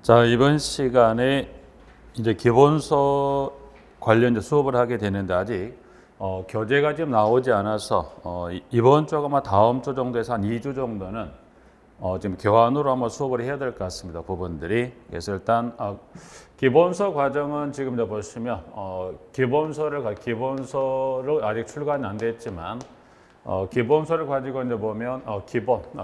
자, 이번 시간에 이제 기본서 관련 이제 수업을 하게 되는데 아직 교재가 지금 나오지 않아서 이번 주 아마 다음 주 정도에서 한 2주 정도는 지금 교환으로 한번 수업을 해야 될 것 같습니다. 부분들이. 그래서 일단 기본서 과정은 지금 이제 보시면 기본서를 아직 출간이 안 됐지만 기본서를 가지고 이제 보면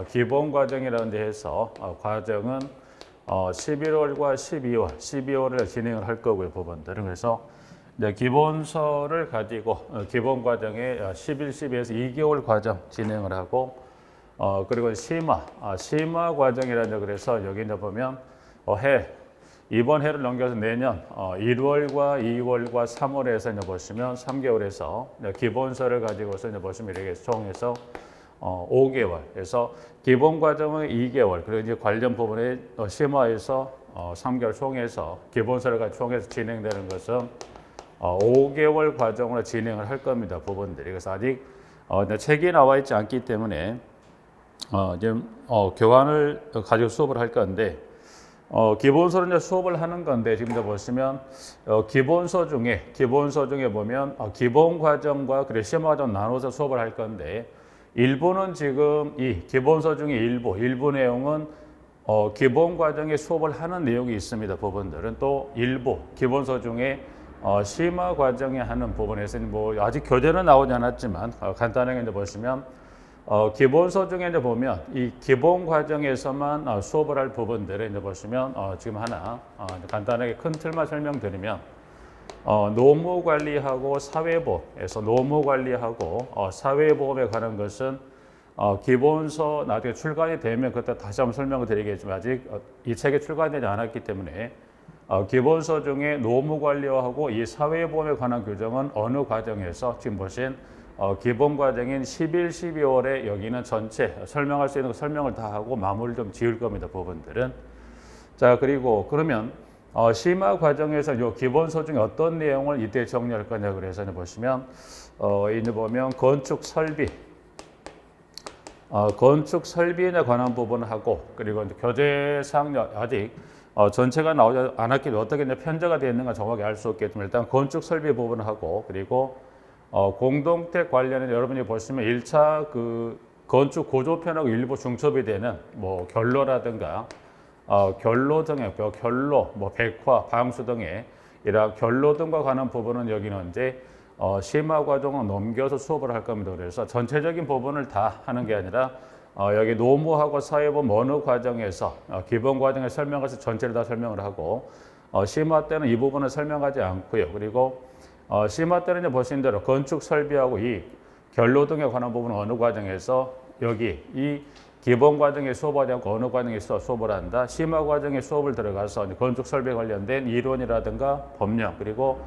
기본 과정이라는 데 해서 과정은 11월과 12월을 진행을 할 거고요, 부분들은. 그래서 이제 기본서를 가지고 기본 과정에 11, 12에서 2개월 과정 진행을 하고 그리고 심화 과정이라는 그래서 여기 이제 보면 이번 해를 넘겨서 내년 1월과 2월과 3월에서 이제 보시면 3개월에서 기본서를 가지고서 이제 보시면 이렇게 총해서 5개월. 그래서 기본 과정은 2개월. 그리고 이제 관련 부분에 심화해서 3개월 총해서 기본서를 가지고 총해서 진행되는 것은 5개월 과정으로 진행을 할 겁니다. 부분들이. 그래서 아직 책이 나와 있지 않기 때문에 지금 교환을 가지고 수업을 할 건데 기본서는 이제 수업을 하는 건데 지금 보시면 기본서 중에 보면 기본 과정과 그리고 심화 과정 나눠서 수업을 할 건데 일부는 지금 이 기본서 중에 일부 내용은 기본 과정에 수업을 하는 내용이 있습니다. 부분들은 또 일부 기본서 중에 심화 과정에 하는 부분에서는 뭐 아직 교재는 나오지 않았지만 간단하게 이제 보시면 기본서 중에 이제 보면 이 기본 과정에서만 수업을 할 부분들을 이제 보시면 지금 하나 간단하게 큰 틀만 설명드리면 노무 관리하고 사회보험에서 노무 관리하고 사회보험에 관한 것은 기본서 나중에 출간이 되면 그때 다시 한번 설명을 드리겠지만 아직 이 책에 출간되지 않았기 때문에 기본서 중에 노무 관리하고 이 사회보험에 관한 규정은 어느 과정에서 지금 보신 기본 과정인 11, 12월에 여기는 전체 설명할 수 있는 거 설명을 다 하고 마무리를 좀 지을 겁니다. 부분들은. 자, 그리고 그러면 심화 과정에서 요 기본서 중에 어떤 내용을 이때 정리할 거냐 그래서 보시면 이제 보면 건축 설비에 관한 부분을 하고 그리고 이제 교재상 아직 전체가 나오지 않았기 때문에 어떻게 이제 편제가 되어 있는가 정확히 알 수 없겠지만 일단 건축 설비 부분을 하고 그리고 공동택 관련해 여러분이 보시면 1차 그 건축 고조편하고 일부 중첩이 되는 뭐 결로라든가 결로 등의 뭐 백화, 방수 등의 이런 결로 등과 관한 부분은 여기는 이제 심화 과정을 넘겨서 수업을 할 겁니다. 그래서 전체적인 부분을 다 하는 게 아니라 여기 노무하고 사회보험 어느 과정에서 기본 과정에 설명해서 전체를 다 설명을 하고 심화 때는 이 부분을 설명하지 않고요. 그리고 심화 때는 이제 보신 대로 건축 설비하고 이 결로 등에 관한 부분은 어느 과정에서 여기 이 기본 과정에 수업하지 않고 어느 과정에서 수업을 한다. 심화 과정에 수업을 들어가서 건축 설비에 관련된 이론이라든가 법령 그리고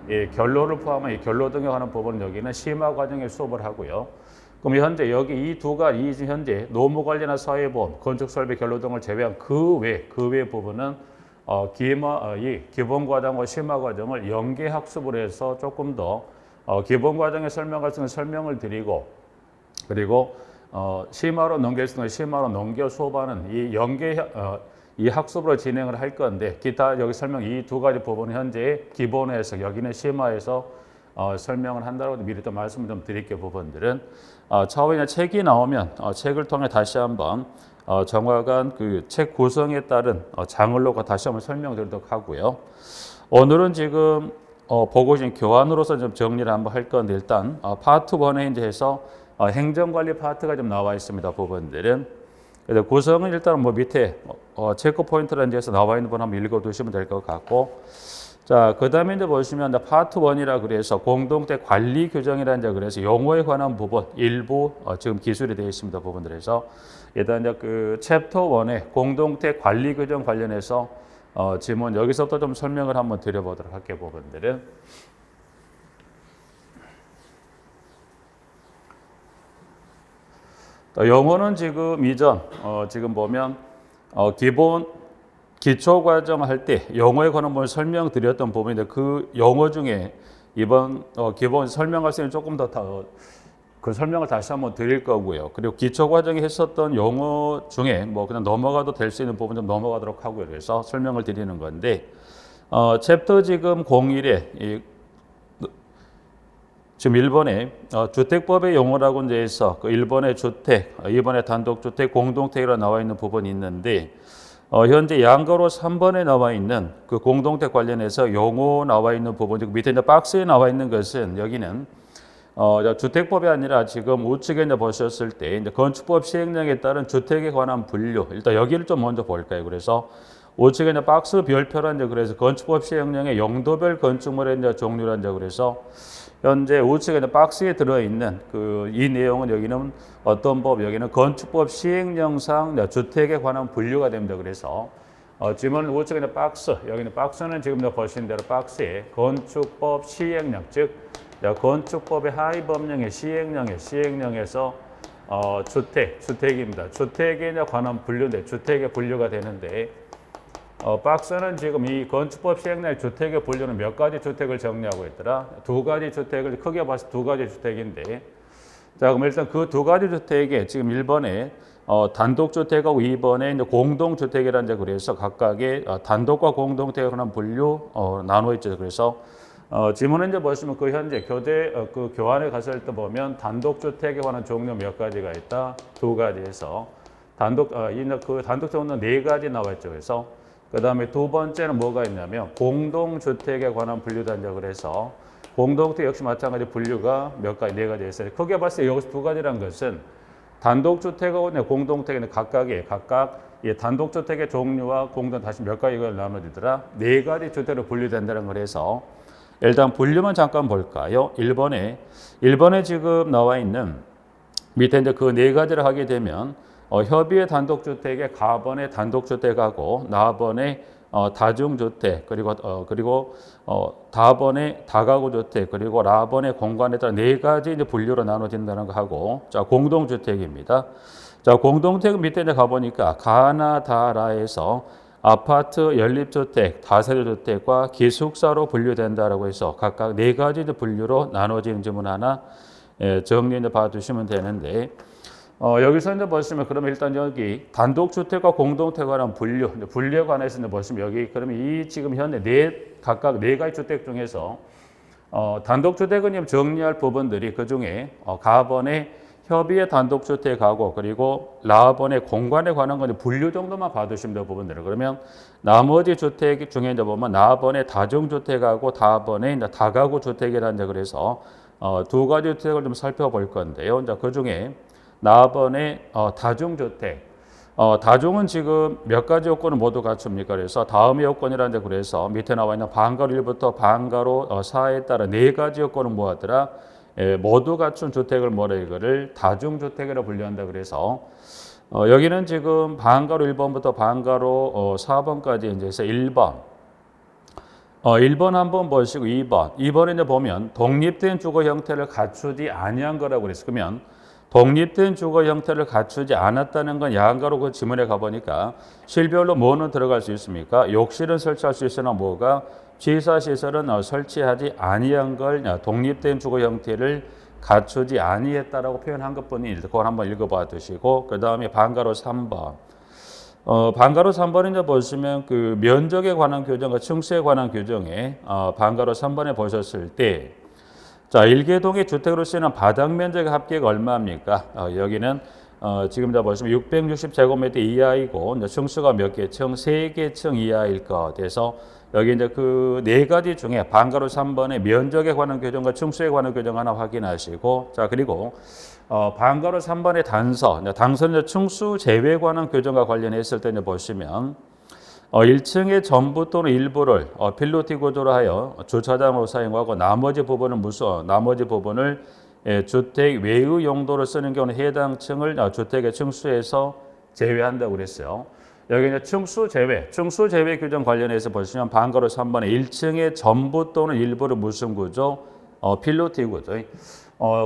이 결로를 포함한 이 결로 등에 관한 부분은 여기는 심화 과정에 수업을 하고요. 그럼 현재 여기 이 현재 노무 관리나 사회보험, 건축 설비 결로 등을 제외한 그 외 부분은 이 기본 과정과 심화 과정을 연계 학습을 해서 조금 더 기본 과정에 설명할 수 있는 설명을 드리고 그리고 심화로 넘길 수 있는 심화로 넘겨 수업하는 이 연계 이 학습으로 진행을 할 건데 기타 여기 설명 이 두 가지 부분은 현재 기본에서 여기는 심화해서 설명을 한다고 미리 또 말씀을 좀 드릴게요. 부분들은 차후에 책이 나오면 책을 통해 다시 한번 정확한 그 책 구성에 따른 장을 놓고 다시 한번 설명드리도록 하고요. 오늘은 지금 보고 계신 교환으로서 좀 정리를 한번 할 건데 일단 파트 1에 이제 해서 행정관리 파트가 좀 나와 있습니다. 부분들은. 그래서 구성은 일단 뭐 밑에 체크 포인트라는 데서 나와 있는 분 한번 읽어두시면 될 것 같고 자, 그 다음에 이제 보시면 파트 1이라 그래서 공동택 관리 규정이라는 이제 그래서 용어에 관한 부분 일부 지금 기술이 되어 있습니다. 부분들에서 일단 이제 그 챕터 1의 공동택 관리 규정 관련해서 지문 여기서부터 좀 설명을 한번 드려보도록 할게요. 부분들은. 용어는 지금 이전 지금 보면 기초 과정 할 때 용어에 관한 부분을 설명드렸던 부분인데 그 용어 중에 이번 기본 설명할 수 있는 조금 더 그 설명을 다시 한번 드릴 거고요. 그리고 기초 과정에 했었던 용어 중에 뭐 그냥 넘어가도 될 수 있는 부분 좀 넘어가도록 하고요. 그래서 설명을 드리는 건데 챕터 지금 01에 지금 1번에 주택법의 용어라고 이제 해서 그 1번의 주택, 2번의 단독주택, 공동택이라 나와 있는 부분이 있는데 현재 양가로 3번에 나와 있는 그 공동택 관련해서 용어 나와 있는 부분, 밑에 이제 박스에 나와 있는 것은 여기는 주택법이 아니라 지금 우측에 이제 보셨을 때 이제 건축법 시행령에 따른 주택에 관한 분류, 일단 여기를 좀 먼저 볼까요? 그래서 우측에 이제 박스 별표란 이제 그래서 건축법 시행령의 용도별 건축물의 이제 종류란 이제 그래서 현재 우측에 이제 박스에 들어있는 그 이 내용은 여기는 어떤 법, 여기는 건축법 시행령상 주택에 관한 분류가 됩니다. 그래서 지금 우측에 이제 박스, 여기는 박스는 지금 보신 대로 박스에 건축법 시행령, 즉 건축법의 하위 법령의 시행령에서 주택입니다. 주택에 관한 분류인데 주택의 분류가 되는데 박스는 지금 이 건축법 시행령 주택의 분류는 몇 가지 주택을 정리하고 있더라. 두 가지 주택을 크게 봐서 두 가지 주택인데 자 그럼 일단 그 두 가지 주택에 지금 1번에 단독주택하고 2번에 이제 공동주택이라는 이제 그래서 각각의 단독과 공동주택에 관한 분류 나눠 있죠. 그래서 지문은 이제 보시면 그 현재 그 교환에 갔을 때 보면 단독주택에 관한 종류 몇 가지가 있다. 두 가지에서 그 단독주택은 네 가지 나와 있죠. 그래서 그 다음에 두 번째는 뭐가 있냐면 공동주택에 관한 분류단자 그래서 공동주택 역시 마찬가지 분류가 몇 가지, 네 가지 있어요. 크게 봤을 때 여기서 두 가지란 것은 단독주택하고 공동주택은 각각 단독주택의 종류와 공동 다시 몇 가지가 나눠지더라. 네 가지 주택으로 분류된다는 걸 해서 일단 분류만 잠깐 볼까요? 1번에 지금 나와 있는 밑에 이제 그 네 가지를 하게 되면 협의의 단독주택의 가번의 단독주택하고 나번의 다중주택 그리고 다번의 다가구주택 그리고 라번의 공간에 따라 네 가지 이제 분류로 나눠진다는 거 하고 자 공동주택입니다. 자 공동주택 밑에 이제 가보니까 가나 다라에서 아파트, 연립주택, 다세대주택과 기숙사로 분류된다라고 해서 각각 네 가지 분류로 나눠지는 지문 하나 정리해 봐두시면 되는데 여기서 이제 보시면 그러면 일단 여기 단독주택과 공동주택에 관한 분류에 관해서 이제 보시면 여기 그러면 이 지금 현재 각각 네 가지 주택 중에서 단독주택은 정리할 부분들이 그 중에 가번의 협의의 단독주택하고 그리고 라번의 공간에 관한 건 분류 정도만 봐두시면 될 부분들을 그러면 나머지 주택 중에 이제 보면 나번의 다중주택하고 다번의 다가구 주택이라는 이제 그래서 두 가지 주택을 좀 살펴볼 건데요. 이제 그 중에 나번의 다중주택 다중은 지금 몇 가지 요건을 모두 갖춥니까? 그래서 다음의 요건이라는 데 그래서 밑에 나와 있는 방가로 1부터 방가로 4에 따라 네 가지 요건을 모았더라. 모두 갖춘 주택을 이거를 다중주택이라고 분류한다. 그래서 여기는 지금 방가로 1번부터 방가로 4번까지 이제 해서 1번 1번 한번 보시고 2번에 이제 보면 독립된 주거 형태를 갖추지 아니한 거라고 그랬어요. 그러면 독립된 주거 형태를 갖추지 않았다는 건 야간가로 그 지문에 가보니까 실별로 뭐는 들어갈 수 있습니까? 욕실은 설치할 수 있으나 뭐가 취사시설은 설치하지 아니한 걸 독립된 주거 형태를 갖추지 아니했다라고 표현한 것뿐이 그걸 한번 읽어봐 두시고 그 다음에 방가로 3번 방가로 3번에 이제 보시면 그 면적에 관한 규정과 층수에 관한 규정에 방가로 3번에 보셨을 때 자, 일개동의 주택으로 쓰이는 바닥 면적 합계가 얼마입니까? 여기는 지금 다 보시면 660제곱미터 이하이고 이제 층수가 몇 개 층? 3개 층 이하일 것 같아서 여기 이제 그 네 가지 중에 방가로 3번의 면적에 관한 규정과 층수에 관한 규정 하나 확인하시고 자 그리고 방가로 3번의 단서는 층수 제외에 관한 규정과 관련했을 때 이제 보시면 1층의 전부 또는 일부를 필로티 구조로 하여 주차장으로 사용하고 나머지 부분을 주택 외의 용도로 쓰는 경우는 해당 층을 주택의 층수에서 제외한다고 그랬어요. 여기 이제 층수 제외 규정 관련해서 보시면 방가로 3번에 1층의 전부 또는 일부를 무슨 구조? 필로티 구조.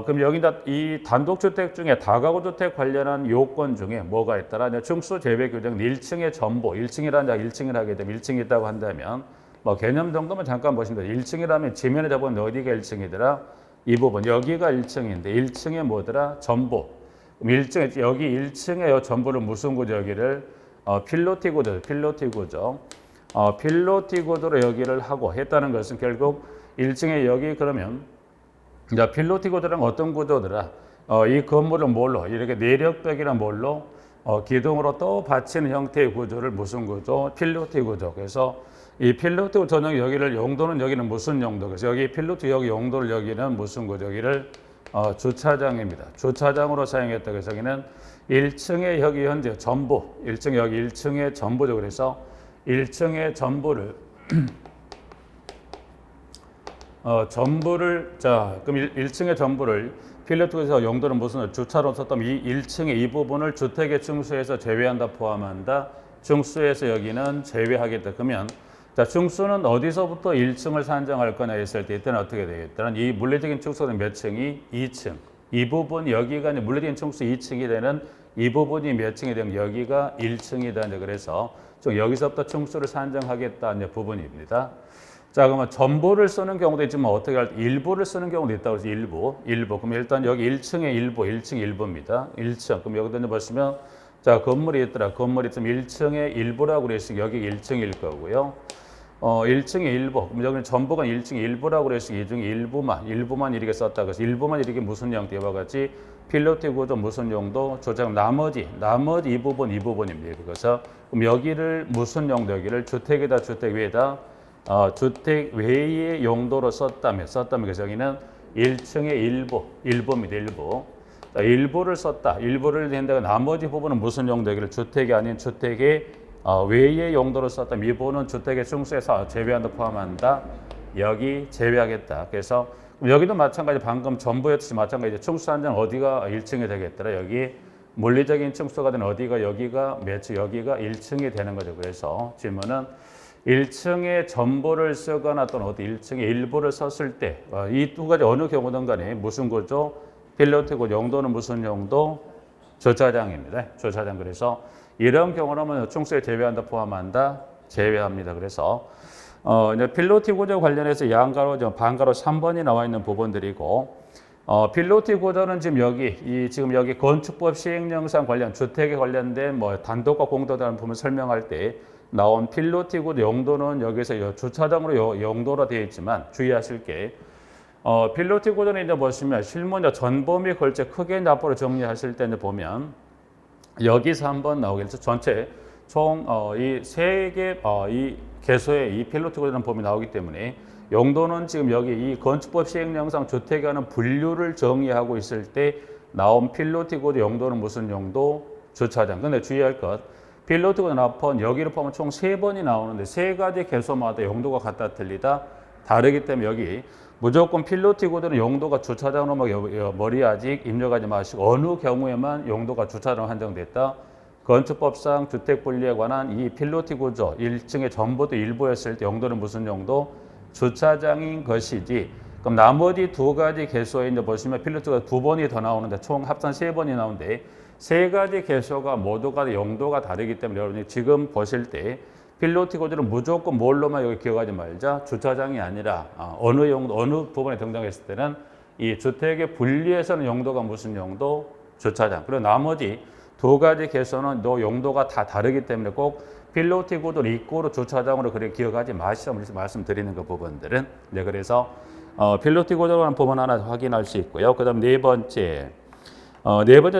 그럼 여기 이 단독주택 중에 다가구 주택 관련한 요건 중에 뭐가 있더라? 층수 제외 규정 1층의 전부, 1층을 하게 되면 1층이 있다고 한다면 개념 정도만 잠깐 보시면 돼요. 1층이라면 지면에 잡은 어디가 1층이더라? 이 부분 여기가 1층인데 1층에 뭐더라? 전부. 그럼 1층에 여기 1층에 전부를 무슨 구조 여기를 필로티 구조, 필로티 구조. 필로티 구조로 여기를 하고 했다는 것은 결국 1층에 여기 그러면 이제 필로티 구조랑 어떤 구조더라? 이 건물을 뭘로 이렇게 내력벽이란 뭘로 기둥으로 또 받치는 형태의 구조를 무슨 구조? 필로티 구조. 그래서 이 필로티 구조는 여기를 용도는 여기는 무슨 용도? 그래서 여기 필로티 여기 용도를 여기는 무슨 구조? 여기를 주차장입니다. 주차장으로 사용했다. 그래서 여기는 1층에 여기 현재 전부 1층 여기 1층의 전부죠. 그래서 1층의 전부를 전부를 자 그럼 1층의 전부를 필로티에서 용도는 무슨 주차로 썼다면 이 1층의 이 부분을 주택의 층수에서 제외한다 포함한다. 층수에서 여기는 제외하겠다. 그러면 자 층수는 어디서부터 1층을 산정할 거냐 했을 때 이때는 어떻게 되겠다는 이 물리적인 층수는 몇 층이 2층. 이 부분 여기가 물리적인 층수 2층이 되는 이 부분이 몇 층이 되면 여기가 1층이다. 그래서 여기서부터 층수를 산정하겠다 이제 부분입니다. 자, 그러면 전부를 쓰는 경우도 있지만 어떻게 할 때 일부를 쓰는 경우도 있다고 해서 일부. 그럼 일단 여기 1층의 일부, 1층 일부입니다. 1층. 그럼 여기다 이제 보시면 자, 건물이 있더라. 건물이 있으면 1층의 일부라고 그랬으니 여기 1층일 거고요. 1층의 일부. 그럼 여기는 전부가 1층의 일부라고 그랬으니 이 중에 일부만 이렇게 썼다. 그래서 일부만 이렇게 무슨 형태? 이와 같이 필로티 구조 무슨 용도? 조작 나머지 이 부분입니다. 그래서 그럼 여기를 무슨 용도? 여기를 주택에다 주택 위에다 주택 외의 용도로 썼다면 그래서 여기는 1층의 일부입니다. 일부를 썼다. 일부를 된다가 나머지 부분은 무슨 용도? 여기를 주택이 아닌 주택의 외의 용도로 썼다면 이 부분은 주택의 층수에서 제외한다 포함한다. 여기 제외하겠다. 그래서 여기도 마찬가지 방금 전부였듯이 마찬가지 층수 한정 어디가 1층이 되겠더라. 여기 물리적인 층수가 된 어디가 여기가 여기가 1층이 되는 거죠. 그래서 질문은 1층에 전부를 쓰거나 또는 어디 1층에 일부를 썼을 때 이 두 가지 어느 경우든 간에 무슨 구조? 필로티 구조 용도는 무슨 용도? 주차장입니다. 주차장. 그래서 이런 경우라면 층수에 제외한다 포함한다? 제외합니다. 그래서 이제 필로티 구조 관련해서 양가로 반가로 3번이 나와 있는 부분들이고 필로티 구조는 지금 여기 건축법 시행령상 관련 주택에 관련된 단독과 공도라는 부분 설명할 때 나온 필로티 구조 용도는 여기서 주차장으로 용도로 되어 있지만 주의하실 게 필로티 구조는 이제 보시면 실무 전부 및 걸째 크게 납부로 정리하실 때 이제 보면 여기서 한번 나오겠죠. 전체 총 이 세 개 이 개소의 이 필로티 구조라는 범위 나오기 때문에 용도는 지금 여기 이 건축법 시행령상 주택에 관한 분류를 정의하고 있을 때 나온 필로티 구조 용도는 무슨 용도? 주차장. 근데 주의할 것 필로티 구조 납부는 여기를 보면 총 3번이 나오는데 3가지 개소마다 용도가 같다 틀리다 다르기 때문에 여기 무조건 필로티 구조는 용도가 주차장으로 머리 아직 입력하지 마시고 어느 경우에만 용도가 주차장으로 한정됐다. 건축법상 주택 분리에 관한 이 필로티 구조 1층의 전부도 일부였을 때 용도는 무슨 용도? 주차장인 것이지. 그럼 나머지 두 가지 개소에 이제 보시면 필로티 구조가 2번이 더 나오는데 총 합산 3번이 나오는데 3가지 개소가 모두가 용도가 다르기 때문에 여러분이 지금 보실 때 필로티 구조는 무조건 뭘로만 여기 기억하지 말자. 주차장이 아니라 어느 용도, 어느 부분에 등장했을 때는 이 주택의 분리에서는 용도가 무슨 용도? 주차장. 그리고 나머지 두 가지 개소는 또 용도가 다 다르기 때문에 꼭 필로티 구조를 입구로 주차장으로 그렇게 기억하지 마시라고 말씀드리는 그 부분들은. 네, 그래서 필로티 구조라는 부분 하나 확인할 수 있고요. 그 다음 네 번째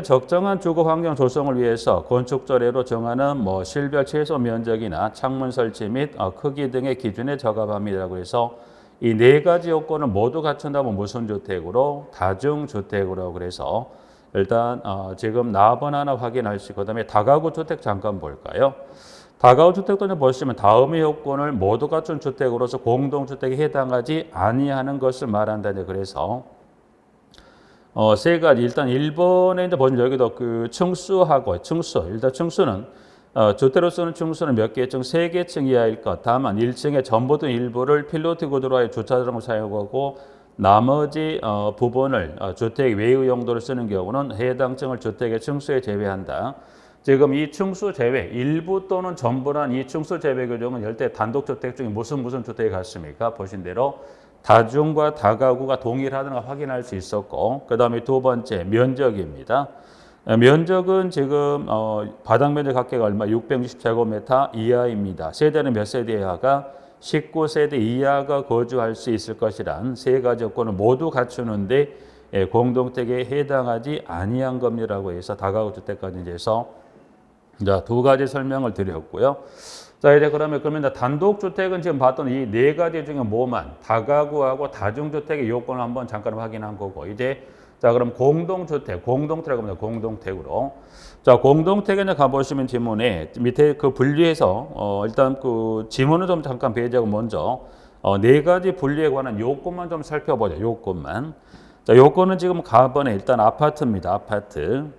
적정한 주거 환경 조성을 위해서 건축조례로 정하는 실별 최소 면적이나 창문 설치 및 크기 등의 기준에 적합합니다라고 해서 이 4가지 요건을 모두 갖춘다면 무슨 주택으로? 다중주택으로. 그래서 일단 지금 나번 하나 확인할 수 있고 그다음에 다가구 주택 잠깐 볼까요? 다가구 주택도 보시면 다음의 요건을 모두 갖춘 주택으로서 공동주택에 해당하지 아니하는 것을 말한다. 그래서 3가지 일단 1번에 이제 보시면 여기도 그 층수하고 일단 층수는 주택으로 쓰는 층수는 몇 개층? 3개층 이하일 것. 다만 1층의 전부든 일부를 필로티 구조로 하여 주차장으로 사용하고 나머지 부분을 주택 외의 용도로 쓰는 경우는 해당 층을 주택의 층수에 제외한다. 지금 이 층수 제외, 일부 또는 전부란 이 층수 제외 규정은 열대 단독주택 중에 무슨 주택이 같습니까? 보신 대로 다중과 다가구가 동일하다는 걸 확인할 수 있었고, 그 다음에 두 번째 면적입니다. 면적은 지금 바닥 면적 합계가 얼마? 660제곱미터 이하입니다. 세대는 몇 세대 이하가? 19세대 이하가 거주할 수 있을 것이란 세 가지 요건을 모두 갖추는데 공동택에 해당하지 아니한 겁니다라고 해서 다가구 주택까지 이제 해서 두 가지 설명을 드렸고요. 자, 이제 그러면 단독 주택은 지금 봤던 이 네 가지 중에 뭐만 다가구하고 다중주택의 요건을 한번 잠깐 확인한 거고, 이제 자, 그럼 공동택이라고 합니다. 공동택으로. 자, 공동택에 가보시면 지문에 밑에 그 분리해서 일단 그 지문을 좀 잠깐 배제하고 먼저 네 가지 분리에 관한 요건만 좀 살펴보자. 요건만. 자, 요건은 지금 가번에 일단 아파트입니다. 아파트.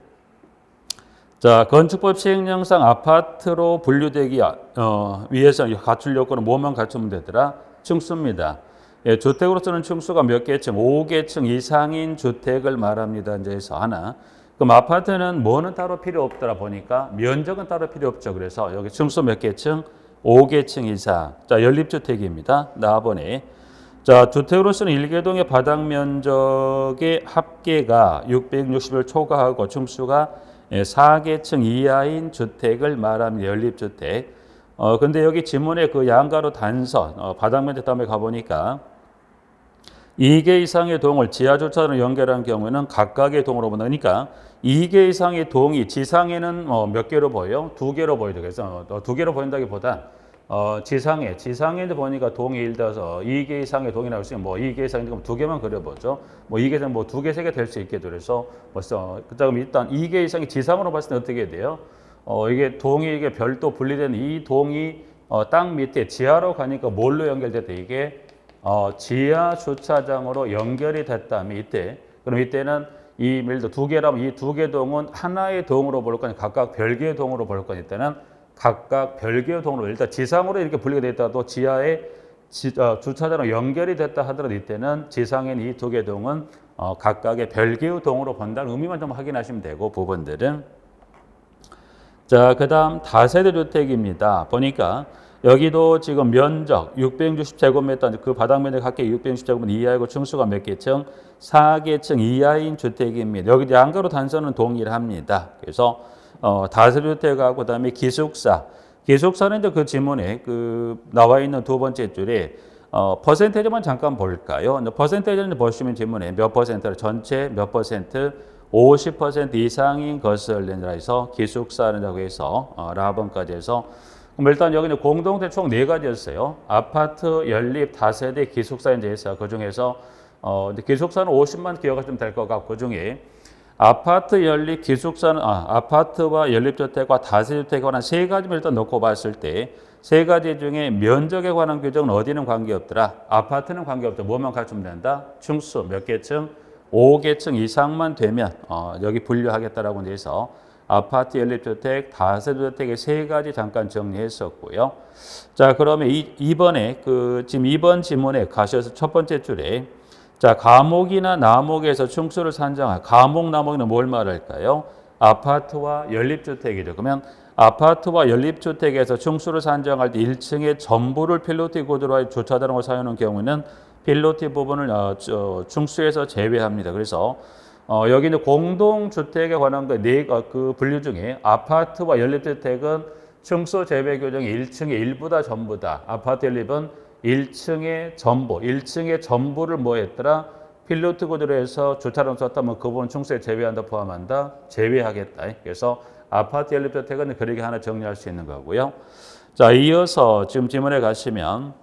자, 건축법 시행령상 아파트로 분류되기 위해서 갖출 요건은 뭐만 갖추면 되더라? 층수입니다. 예, 주택으로서는 층수가 몇 개층? 5개층 이상인 주택을 말합니다. 이제 해서 하나. 그럼 아파트는 뭐는 따로 필요 없더라 보니까 면적은 따로 필요 없죠. 그래서 여기 층수 몇 개층? 5개층 이상. 자, 연립주택입니다. 나번에. 자, 주택으로서는 1개동의 바닥 면적의 합계가 660을 초과하고 층수가 4개층 이하인 주택을 말합니다. 연립주택. 근데 여기 지문에 그 양가로 단선, 바닥 면적 다음에 가보니까 2개 이상의 동을 지하 주차로 연결한 경우에는 각각의 동으로 본다. 그러니까 2개 이상의 동이 지상에는 몇 개로 보여요? 2개로 보이죠. 그래서 2개로 보인다기보다 지상에 보니까 동이 예를 들어서 2개 이상의 동이라고 했으면 2개 이상인데 그럼 2개만 그려보죠. 2개 이상 2개, 3개 될 수 있겠죠. 그래서 그다음 일단 2개 이상이 지상으로 봤을 때 어떻게 돼요? 이게 동이 이게 별도 분리된 이 동이 땅 밑에 지하로 가니까 뭘로 연결됐다? 이게 지하 주차장으로 연결이 됐다면 그럼 이때는 예를 들어 2개라면 이 2개 동은 하나의 동으로 볼 거니 각각 별개의 동으로 볼 거니 이때는 각각 별개의 동으로 일단 지상으로 이렇게 분리가 됐다도 지하에 주차장으로 연결이 됐다 하더라도 이때는 지상인 이 2개 동은 각각의 별개의 동으로 본다는 의미만 좀 확인하시면 되고 부분들은 자, 그 다음 다세대 주택입니다. 보니까 여기도 지금 면적 660제곱미터 그 바닥 면적 합계 660제곱미터 이하이고 층수가 몇 개층? 4개층 이하인 주택입니다. 여기 양가로 단선은 동일합니다. 그래서 다세대 주택하고 그다음에 기숙사는 이제 그 지문에 그 나와 있는 두 번째 줄에 퍼센테이지만 잠깐 볼까요? 퍼센테이지는 보시면 지문에 몇 퍼센트를 전체 몇 퍼센트 50% 이상인 것을 해서 기숙사라고 해서 라번까지 해서 그럼 일단 여기 이제 공동택 총 4가지였어요. 아파트, 연립, 다세대, 기숙사 이제 해서 그 중에서 기숙사는 50만 기억하시면 될 것 같고 그 중에 아파트, 연립, 기숙사는 아파트와 연립주택과 다세대주택에 관한 세 가지를 일단 놓고 봤을 때 세 가지 중에 면적에 관한 규정은 어디는 관계없더라? 아파트는 관계없죠. 뭐만 갖추면 된다? 층수 몇 개층? 5개층 이상만 되면 여기 분류하겠다라고 해서 아파트, 연립주택, 다세대주택의 세 가지 잠깐 정리했었고요. 자, 그러면 이번에 지금 2번 지문에 가셔서 첫 번째 줄에 자, 가목이나 나목에서 층수를 산정할 가목, 나목은 뭘 말할까요? 아파트와 연립주택이죠. 그러면 아파트와 연립주택에서 층수를 산정할 때 1층의 전부를 필로티 구조로 주차장으로 사용하는 경우는 필로티 부분을 층수에서 제외합니다. 그래서 여기는 공동주택에 관한 그 분류 중에 아파트와 연립주택은 층수 제외 규정이 1층의 일부다 전부다. 아파트 연립은 1층의 전부, 1층의 전부를 뭐 했더라? 필로티 구조로 해서 주차장 썼다면 그 부분 층수에 제외한다, 포함한다? 제외하겠다. 그래서 아파트 연립주택은 그렇게 하나 정리할 수 있는 거고요. 자, 이어서 지금 지문에 가시면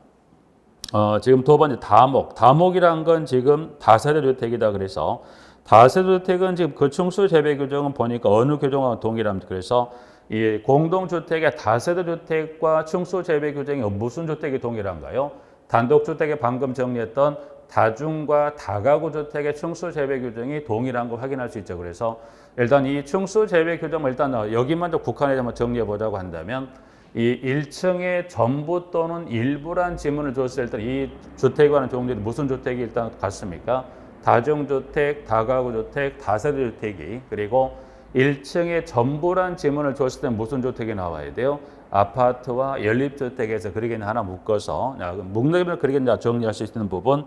지금 두 번째 다목이란 건 지금 다세대 주택이다. 그래서 다세대 주택은 지금 그 층수 제외 규정은 보니까 어느 규정과 동일합니다. 그래서 이 공동주택의 다세대 주택과 층수 제외 규정이 무슨 주택이 동일한가요? 단독주택에 방금 정리했던 다중과 다가구 주택의 층수 제외 규정이 동일한 걸 확인할 수 있죠. 그래서 일단 이 층수 제외 규정을 일단 여기만 좀 국한해서 한번 정리해 보자고 한다면 이 1층의 전부 또는 일부란 지문을 줬을 때 이 주택에 관한 종류들이 무슨 주택이 일단 같습니까? 다중주택, 다가구주택, 다세대주택이 그리고 1층에 전부란 지문을 줬을 때 무슨 주택이 나와야 돼요? 아파트와 연립주택에서 그러기는 하나 묶어서 묶는 그러기는 정리할 수 있는 부분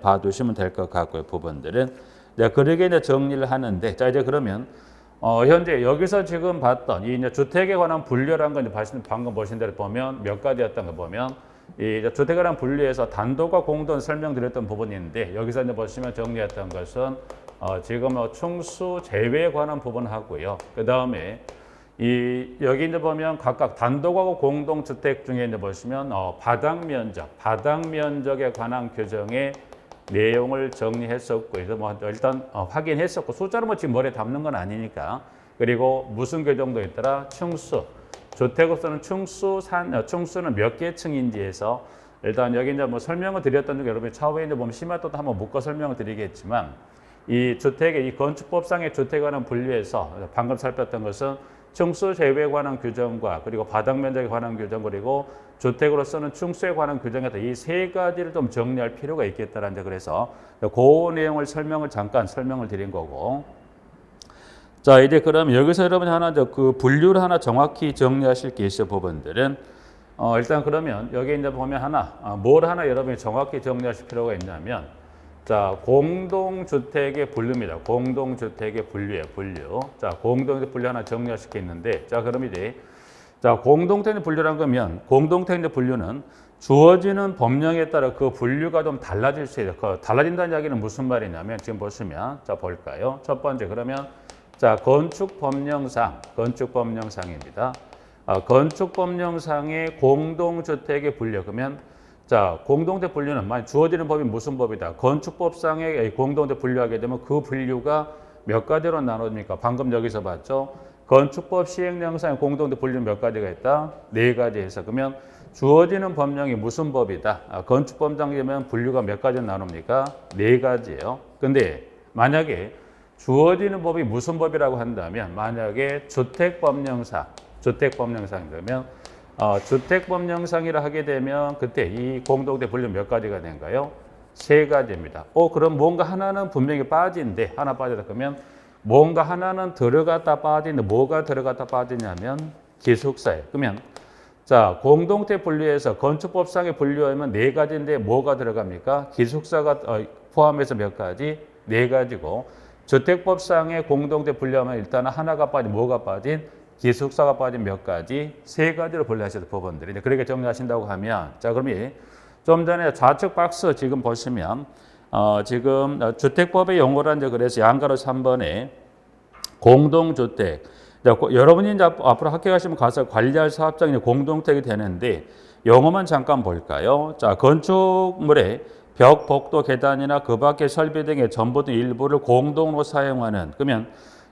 봐두시면 될 것 같고요. 부분들은 그러게 이제 정리를 하는데 자 이제 그러면 현재 여기서 지금 봤던 이 이제 주택에 관한 분류라는 건 이제 방금 보신 대로 보면 몇 가지였던 거 보면 이 주택에 관한 분류에서 단독과 공동 설명드렸던 부분이 있는데 여기서 이제 보시면 정리했던 것은 지금 충수 제외에 관한 부분 하고요. 그 다음에 여기 이제 보면 각각 단독하고 공동 주택 중에 이제 보시면 바닥 면적에 관한 규정의 내용을 정리했었고, 그래서 일단 확인했었고 숫자로 지금 머리에 담는 건 아니니까. 그리고 무슨 규정도 있더라? 충수. 주택으로서는 충수는 몇 개 층인지에서 일단 여기 이제 설명을 드렸던 중에 여러분이 차후에 이제 보면 심화도도 한번 묶어 설명을 드리겠지만 이 주택의 이 건축법상의 주택에 관한 분류에서 방금 살폈던 것은 충수 제외에 관한 규정과 그리고 바닥 면적에 관한 규정 그리고 주택으로서는 충수에 관한 규정에서 이 세 가지를 좀 정리할 필요가 있겠다라는 그래서 그 내용을 잠깐 설명을 드린 거고. 자 이제 그럼 여기서 여러분이 하나 그 분류를 하나 정확히 정리하실 게 있어요. 부분들은 일단 그러면 여기 이제 보면 뭘 하나 여러분이 정확히 정리하실 필요가 있냐면 자 공동주택의 분류입니다. 공동주택의 분류예요. 자 공동주택 분류 하나 정리하실 게 있는데 자 그럼 이제 자 공동주택 분류란 거면 공동주택 분류는 주어지는 법령에 따라 그 분류가 좀 달라질 수 있어요. 달라진다는 이야기는 무슨 말이냐면 지금 보시면 자 볼까요? 첫 번째 그러면 자 건축법령상입니다. 건축법령상의 공동주택의 분류 그러면 자 공동주택 분류는 만약 주어지는 법이 무슨 법이다? 건축법상의 공동주택 분류하게 되면 그 분류가 몇 가지로 나눠집니까? 방금 여기서 봤죠? 건축법 시행령상의 공동주택 분류는 몇 가지가 있다? 네 가지 해서 그러면 주어지는 법령이 무슨 법이다? 건축법상이면 분류가 몇 가지로 나눕니까? 네 가지예요. 근데 만약에 주어지는 법이 무슨 법이라고 한다면 만약에 주택법령상이라면 주택법령상이라 하게 되면 그때 이 공동주택 분류 몇 가지가 된가요? 세 가지입니다. 그럼 뭔가 하나는 분명히 빠진데 하나 빠졌다 그러면 뭔가 하나는 들어갔다 빠지는데 뭐가 들어갔다 빠지냐면 기숙사예요. 그러면 자 공동주택 분류에서 건축법상의 분류하면 네 가지인데 뭐가 들어갑니까? 기숙사가 포함해서 몇 가지? 네 가지고 주택법상의 공동주택 분류하면 일단 하나가 빠진 뭐가 빠진? 기숙사가 빠진 몇 가지? 세 가지로 분류하셔도 법원들이 그렇게 정리하신다고 하면 자 그럼 좀 전에 좌측 박스 지금 보시면 지금 주택법의 용어란 그래서 양가로 3번에 공동주택 여러분이 이제 앞으로 학교 가시면 가서 관리할 사업장이 공동주택이 되는데 용어만 잠깐 볼까요? 자 건축물의 벽, 복도, 계단이나 그 밖의 설비 등의 전부 등 일부를 공동으로 사용하는 그러면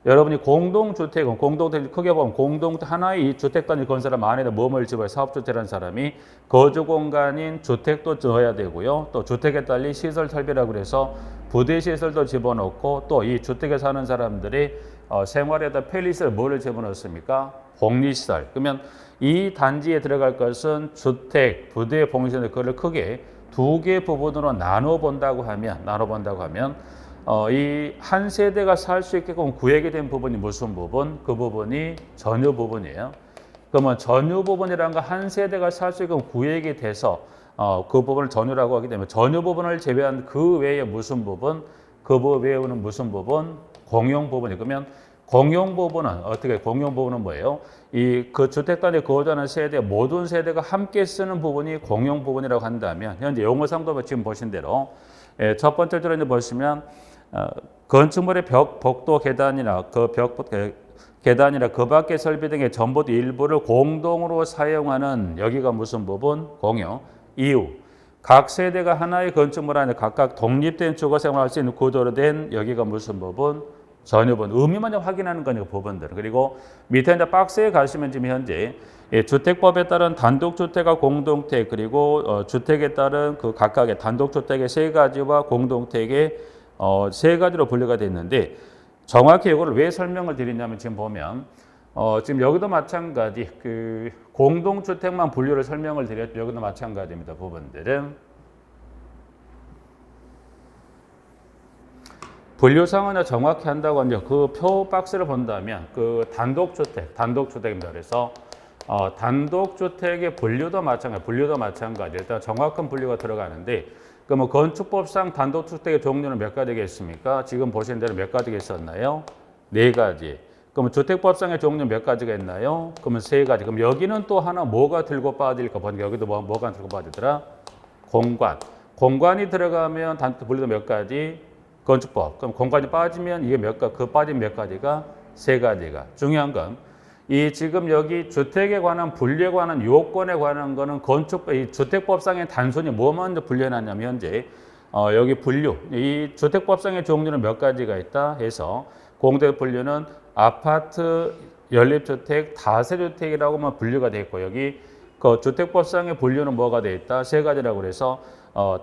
여러분이 공동주택은 공동주택 크게 보면 하나의 이 주택단지 건설하면 안에다 뭐뭘 집어요? 사업주택이라는 사람이 거주공간인 주택도 넣어야 되고요. 또 주택에 딸린 시설 설비라고 그래서 부대시설도 집어넣고 또 이 주택에 사는 사람들이 생활에다 편리시설 뭐를 집어넣습니까? 복리시설. 그러면 이 단지에 들어갈 것은 주택, 부대, 복리시설 그걸 크게 두 개 부분으로 나눠 본다고 하면 이 한 세대가 살 수 있게끔 구획이 된 부분이 무슨 부분? 그 부분이 전유 부분이에요. 그러면 전유 부분이라는 건 한 세대가 살 수 있게끔 구획이 돼서 그 부분을 전유라고 하기 때문에 전유 부분을 제외한 그 외에 무슨 부분? 그 외에는 무슨 부분? 공용 부분이. 그러면 공용 부분은 어떻게? 공용 부분은 뭐예요? 그 주택단에 거주하는 세대 모든 세대가 함께 쓰는 부분이 공용 부분이라고 한다면 현재 용어상도 지금 보신 대로 첫 번째 줄에 보시면 건축물의 벽, 복도, 계단이나 계단이나 그 밖의 설비 등의 전부 일부를 공동으로 사용하는 여기가 무슨 부분? 공용. 이유. 각 세대가 하나의 건축물 안에 각각 독립된 주거 생활할 수 있는 구조로 된 여기가 무슨 부분? 전유분. 의미만 좀 확인하는 거니까 부분들. 그리고 밑에 이제 박스에 가시면 지금 현재 주택법에 따른 단독주택과 공동택 그리고 주택에 따른 그 각각의 단독주택의 세 가지와 공동택의 세 가지로 분류가 되어 있는데 정확히 이거를 왜 설명을 드리냐면 지금 보면 지금 여기도 마찬가지 그 공동주택만 분류를 설명을 드렸죠. 여기도 마찬가지입니다. 부분들은 분류상은 정확히 한다고 하면 그 표 박스를 본다면 그 단독주택입니다. 그래서 단독주택의 분류도 마찬가지. 일단 정확한 분류가 들어가는데 그 뭐 건축법상 단독주택의 종류는 몇 가지겠습니까? 지금 보신 대로 몇 가지가 있었나요? 네 가지. 그러면 주택법상의 종류 몇 가지가 있나요? 그러면 세 가지. 그럼 여기는 또 하나 뭐가 들고 빠질까 보니까 여기도 뭐가 들고 빠지더라? 공간. 공간이 들어가면 분류도 몇 가지? 건축법. 그럼 공간이 빠지면 이게 그 빠진 몇 가지가? 세 가지가. 중요한 건 이 지금 여기 주택에 관한 분류에 관한 요건에 관한 거는 이 주택법상에 단순히 뭐만 분류해놨냐면 현재 여기 분류. 이 주택법상의 종류는 몇 가지가 있다 해서 공대 분류는 아파트, 연립주택, 다세주택이라고만 분류가 되어 있고 여기 그 주택법상의 분류는 뭐가 되어 있다? 세 가지라고 그래서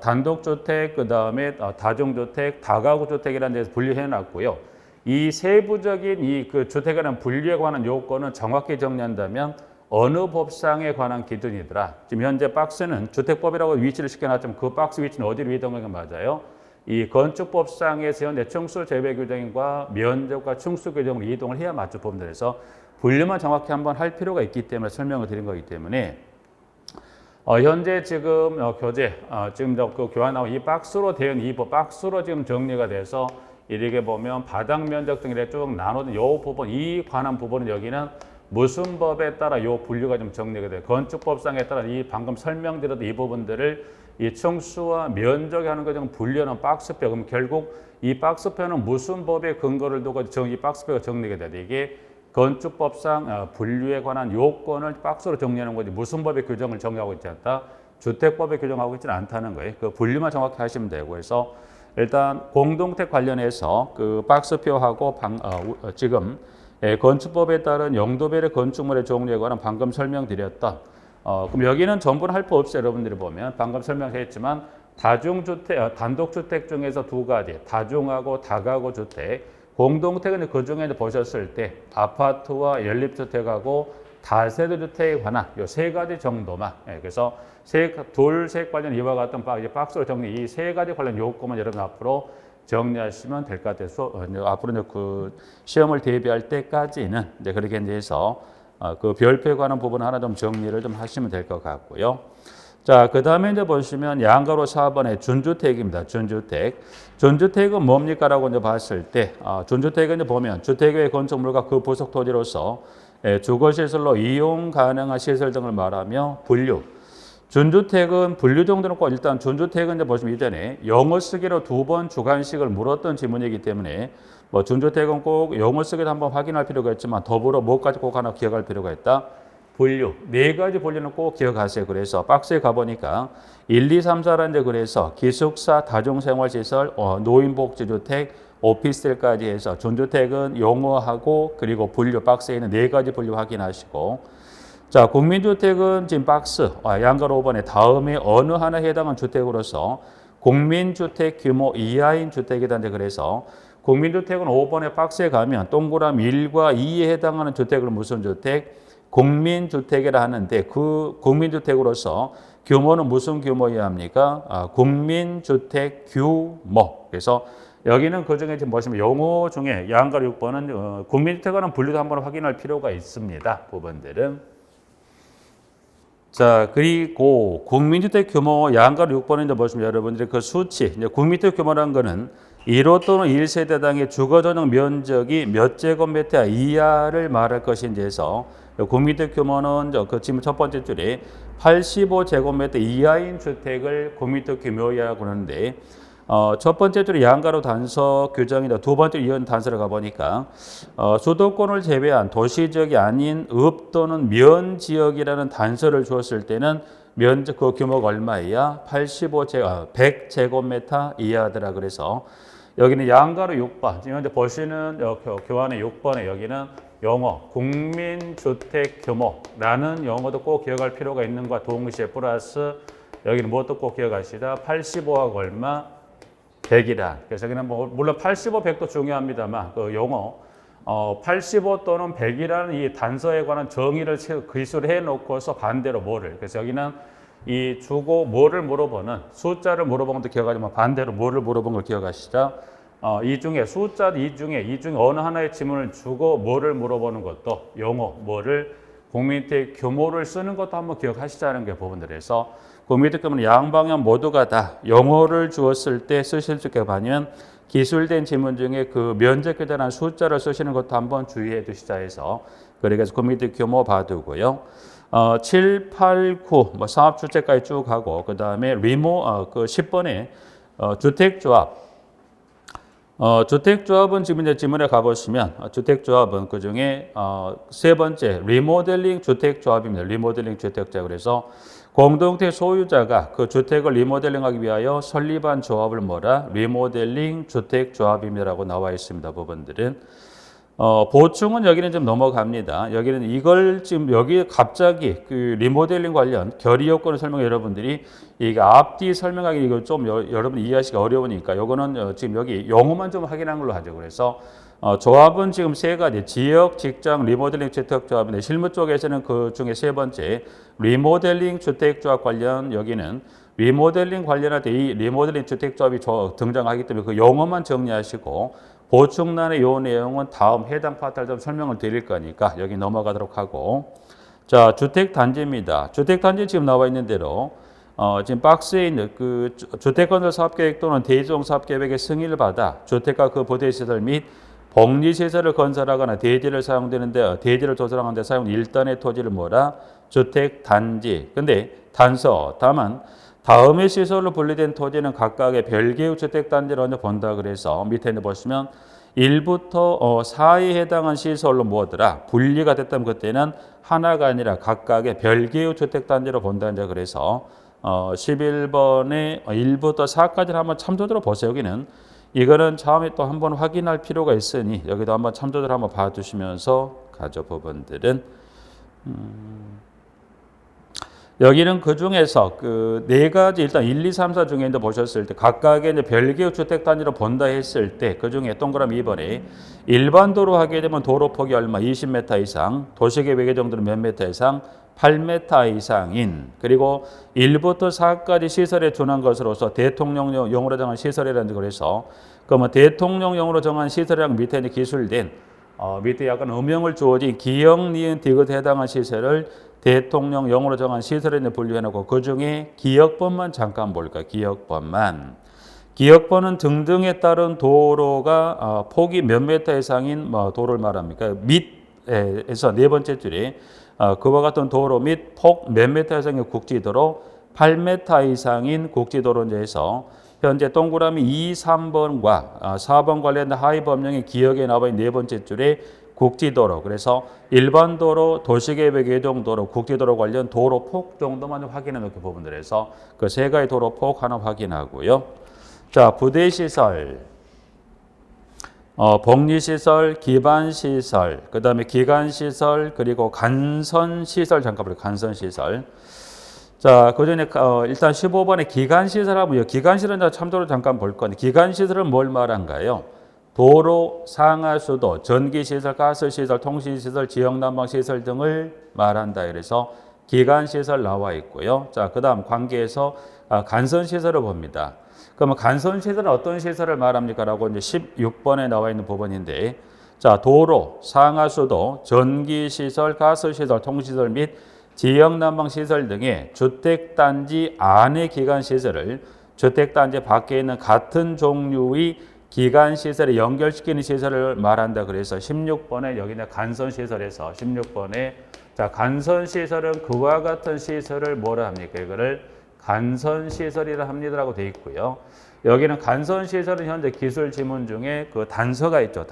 단독주택, 그 다음에 다중주택, 다가구주택이라는 데서 분류해 놨고요. 이 세부적인 이 그 주택에 관한 분류에 관한 요건은 정확히 정리한다면 어느 법상에 관한 기준이더라. 지금 현재 박스는 주택법이라고 위치를 시켜놨지만 그 박스 위치는 어디로 이동한 게 맞아요? 이 건축법상에서 현재 층수 재배 규정과 면적과 층수 규정으로 이동을 해야 맞죠. 법들에서 분류만 정확히 한번 할 필요가 있기 때문에 설명을 드린 거기 때문에 현재 지금 지금 그 교환 나온 이 박스로 되어 있는 이 박스로 지금 정리가 돼서 이렇게 보면 바닥 면적 등에 쭉 나누는 요 부분, 이 관한 부분은 여기는 무슨 법에 따라 요 분류가 좀 정리가 돼요. 건축법상에 따라 이 방금 설명드렸던 이 부분들을 이 층수와 면적에 하는 거 좀 분류하는 박스표. 그럼 결국 이 박스표는 무슨 법에 근거를 두고 이 박스표가 정리가 돼야 돼. 이게 건축법상 분류에 관한 요건을 박스로 정리하는 거지 무슨 법의 규정을 정의하고 있지 않다. 주택법에 규정하고 있지는 않다는 거예요. 그 분류만 정확히 하시면 되고 그래서 일단 공동택 관련해서 그 박스표하고 지금 건축법에 따른 용도별의 건축물의 종류에 관한 방금 설명드렸던 그럼 여기는 전부는 할 거 없어요. 여러분들이 보면 방금 설명했지만 단독주택 중에서 두 가지 다중하고 다가구 주택 공동택은 그 중에 보셨을 때 아파트와 연립주택하고 다세대 주택에 관한 이 세 가지 정도만 그래서 셋 관련 이와 같은 박스로 정리 이 세 가지 관련 요건만 여러분 앞으로 정리하시면 될 것 같아서 앞으로 이제 그 시험을 대비할 때까지는 이제 그렇게 이제 해서 그 별표에 관한 부분 하나 좀 정리를 좀 하시면 될 것 같고요. 자, 그 다음에 이제 보시면 양가로 4번의 준주택입니다. 준주택은 뭡니까라고 이제 봤을 때, 준주택은 이제 보면 주택의 건축물과 그 부속 토지로서 주거시설로 이용 가능한 시설 등을 말하며 분류. 준주택은 분류 정도는 꼭 일단 준주택은 이제 보시면 이전에 영어 쓰기로 2번 주관식을 물었던 지문이기 때문에 뭐 준주택은 꼭 영어 쓰기도 한번 확인할 필요가 있지만 더불어 뭐까지 꼭 하나 기억할 필요가 있다. 분류. 네 가지 분류는 꼭 기억하세요. 그래서 박스에 가보니까 1, 2, 3, 4라는데 그래서 기숙사, 다중생활시설, 노인복지주택, 오피스텔까지 해서 준주택은 용어하고 그리고 분류 박스에 있는 네 가지 분류 확인하시고 자, 국민주택은 지금 박스 양가로 5번에 다음에 어느 하나에 해당하는 주택으로서 국민주택 규모 이하인 주택이다는데 그래서 국민주택은 5번에 박스에 가면 동그라미 1과 2에 해당하는 주택을 무슨 주택? 국민주택이라 하는데 그 국민주택으로서 규모는 무슨 규모여야 합니까? 국민주택 규모. 그래서 여기는 그 중에 지금 보시면 용어 중에 양가로 6번은 국민주택과는 분류도 한번 확인할 필요가 있습니다. 부분들은. 자, 그리고 국민주택 규모 양가로 6번에 이제 보시면 여러분들이 그 수치, 이제 국민주택 규모라는 거는 1호 또는 1세대당의 주거전용 면적이 몇 제곱미터 이하를 말할 것인지 해서 국민주택 규모는 그 지금 첫 번째 줄에 85제곱미터 이하인 주택을 국민주택 규모이라고 하는데 첫 번째 줄에 양가로 단서 규정이다. 두 번째 이혼 단서를 가보니까 수도권을 제외한 도시지역이 아닌 읍 또는 면 지역이라는 단서를 주었을 때는 면적 그 규모가 얼마이야? 100제곱미터 이하더라. 그래서 여기는 양가로 6번. 지금 현재 보시는 교환의 6번에 여기는 영어 국민주택 규모라는 영어도 꼭 기억할 필요가 있는 것과 동시에 플러스 여기는 무엇도 꼭 기억하시다. 85하고 얼마? 100이다. 그래서 여기는 뭐 물론 85, 100도 중요합니다만 그 용어 85 또는 100이라는 이 단서에 관한 정의를 글씨로 해놓고서 반대로 뭐를. 그래서 여기는 이 주고 뭐를 물어보는 숫자를 물어본 것도 기억하지만 반대로 뭐를 물어본 걸 기억하시죠. 이 중에 숫자 이 중에 어느 하나의 지문을 주고 뭐를 물어보는 것도 용어 뭐를 국민주택 규모를 쓰는 것도 한번 기억하시자는 게 부분들에서 국민주택 규모는 양방향 모두가 다 용어를 주었을 때 쓰실 수 있게 반면 기술된 지문 중에 그 면적에 대한 숫자를 쓰시는 것도 한번 주의해 두시자 해서 그래서 국민주택 규모 봐두고요. 7, 8, 9 뭐 상업주택까지 쭉 하고 그 다음에 그 10번에 주택조합 주택조합은 지금 이제 지문에 가보시면 주택조합은 그 중에 세 번째 리모델링 주택조합입니다. 리모델링 주택조합. 그래서 공동체 소유자가 그 주택을 리모델링하기 위하여 설립한 조합을 뭐라 리모델링 주택조합입니다라고 나와 있습니다. 부분들은 보충은 여기는 좀 넘어갑니다. 여기는 이걸 지금 여기 갑자기 그 리모델링 관련 결의 요건을 설명해 여러분들이 이게 앞뒤 설명하기 이거 좀 여러분 이해하시기 어려우니까 요거는 지금 여기 용어만 좀 확인한 걸로 하죠. 그래서 조합은 지금 세 가지 지역, 직장, 리모델링 주택조합인데 실무 쪽에서는 그 중에 세 번째 리모델링 주택조합 관련 여기는 리모델링 관련할 때 이 리모델링 주택조합이 등장하기 때문에 그 용어만 정리하시고 보충란의 요 내용은 다음 해당 파트를 좀 설명을 드릴 거니까 여기 넘어가도록 하고 자 주택단지입니다. 주택단지 지금 나와 있는 대로 지금 박스에 있는 그 주택건설 사업계획 또는 대지동 사업계획의 승인을 받아 주택과 그 부대시설 및 복리시설을 건설하거나 대지를 사용되는데 대지를 조성하는 데 사용 일단의 토지를 뭐라 주택단지. 근데 다만 다음의 시설로 분리된 토지는 각각의 별개의 주택단지로 본다 그래서 밑에 보시면 1부터 4에 해당한 시설로 뭐더라 분리가 됐다면 그때는 하나가 아니라 각각의 별개의 주택단지로 본다 그래서 11번에 1부터 4까지를 한번 참조적으로 보세요. 여기는 이거는 처음에 또 한번 확인할 필요가 있으니 여기도 한번 참조적으로 한번 봐두시면서 가져 부분들은 여기는 그 중에서 그 네 가지 일단 1, 2, 3, 4 중에 보셨을 때 각각의 이제 별개의 주택 단지로 본다 했을 때 그 중에 동그라미 2번에 일반 도로 하게 되면 도로 폭이 얼마 20m 이상, 도시계획의 정도는 몇 m 이상 8m 이상인 그리고 1부터 4까지 시설에 준한 것으로서 대통령령으로 정한 시설이라는 그래서 그러면 대통령령으로 정한 시설이랑 밑에 이제 기술된 밑에 약간 음영을 주어진 기역, 니은, 디귿에 해당한 시설을 대통령령으로 정한 시설에 분류해놓고 그 중에 기역번만 잠깐 볼까요? 기역번은 등등에 따른 도로가 폭이 몇 미터 이상인 도로를 말합니까? 밑에서 네 번째 줄에 그와 같은 도로 및 폭 몇 미터 이상의 국지도로 8m 이상인 국지도로에서 현재 동그라미 2, 3번과 4번 관련된 하위 법령의 기역에 나와 있는 네 번째 줄에 국지도로 그래서 일반 도로, 도시계획 예정도로, 국지도로 관련 도로 폭 정도만 확인해 놓게 부분들에서 그 세 가지 도로 폭 하나 확인하고요. 자 부대시설, 복리시설, 기반시설, 그 다음에 기간시설 그리고 간선시설 잠깐 볼게요. 간선시설. 자, 그 전에 일단 15번에 기간시설 하고요. 기간시설은 참조로 잠깐 볼 건데 기간시설은 뭘 말한가요? 도로, 상하수도, 전기시설, 가스시설, 통신시설, 지역난방시설 등을 말한다. 그래서 기간시설 나와 있고요. 자, 그 다음 관계에서 간선시설을 봅니다. 그러면 간선시설은 어떤 시설을 말합니까? 라고 이제 16번에 나와 있는 부분인데 자, 도로, 상하수도, 전기시설, 가스시설, 통신시설 및 지역난방시설 등의 주택단지 안의 기간시설을 주택단지 밖에 있는 같은 종류의 기간시설에 연결시키는 시설을 말한다. 그래서 16번에 여기는 간선시설에서 16번에 자 간선시설은 그와 같은 시설을 뭐라 합니까? 이거를 간선시설이라 합니다라고 되어 있고요. 여기는 간선시설은 현재 기술 지문 중에 그 단서가 있죠.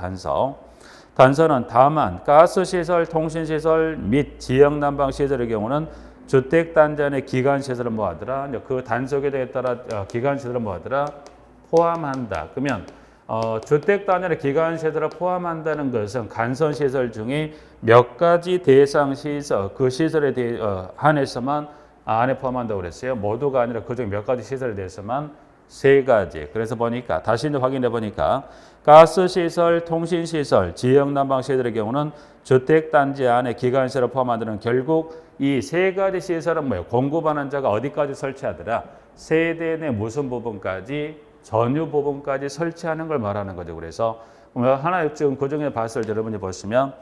단서는 다만 가스시설, 통신시설 및 지역난방시설의 경우는 주택단지 안에 기간시설을 뭐하더라? 그 단서에 따라 기간시설을 뭐하더라? 포함한다. 그러면 주택단지 안에 기간시설을 포함한다는 것은 간선시설 중에 몇 가지 대상 시설, 그 시설에 한해서만 안에 포함한다고 그랬어요. 모두가 아니라 그중 몇 가지 시설에 대해서만 세 가지. 그래서 보니까 다시 확인해 보니까 가스시설, 통신시설, 지역난방시설의 경우는 주택단지 안에 기간시설을 포함한다는 결국 이 세 가지 시설은 뭐예요? 공급하는 자가 어디까지 설치하더라? 세대 내 무슨 부분까지? 전유 부분까지 설치하는 걸 말하는 거죠. 그래서 하나 지금 그 중에 봤을 때 여러분이 보시면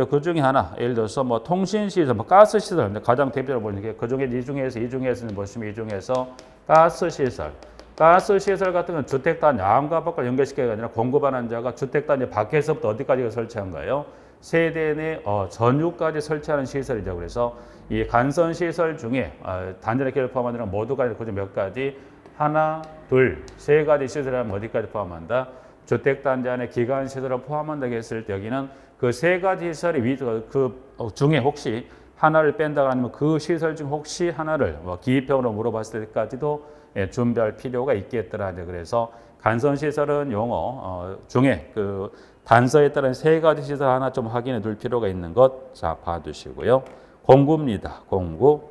그 중에 하나 예를 들어서 뭐 통신 시설, 뭐 가스 시설 가장 대표적으로 보는 게 그 중에 이 중에서 보시면 이 중에서 가스 시설 같은 건 주택단지 안과 밖을 연결시키는 게 아니라 공급하는 자가 주택단지 밖에서부터 어디까지 설치한 거예요? 세대 내 전유까지 설치하는 시설이죠. 그래서 이 간선 시설 중에 단전의 기를 포함하는 모두가 그중 몇 가지 하나, 둘, 세 가지 시설을 어디까지 포함한다? 주택단지 안에 기간 시설을 포함한다고 했을 때 여기는 그 세 가지 시설이 그 중에 혹시 하나를 뺀다고 하면 그 시설 중 혹시 하나를 기입형으로 물어봤을 때까지도 준비할 필요가 있겠더라. 그래서 간선 시설은 용어 중에 그 단서에 따른 세 가지 시설 하나 좀 확인해 둘 필요가 있는 것 자 봐두시고요. 공구입니다. 공구.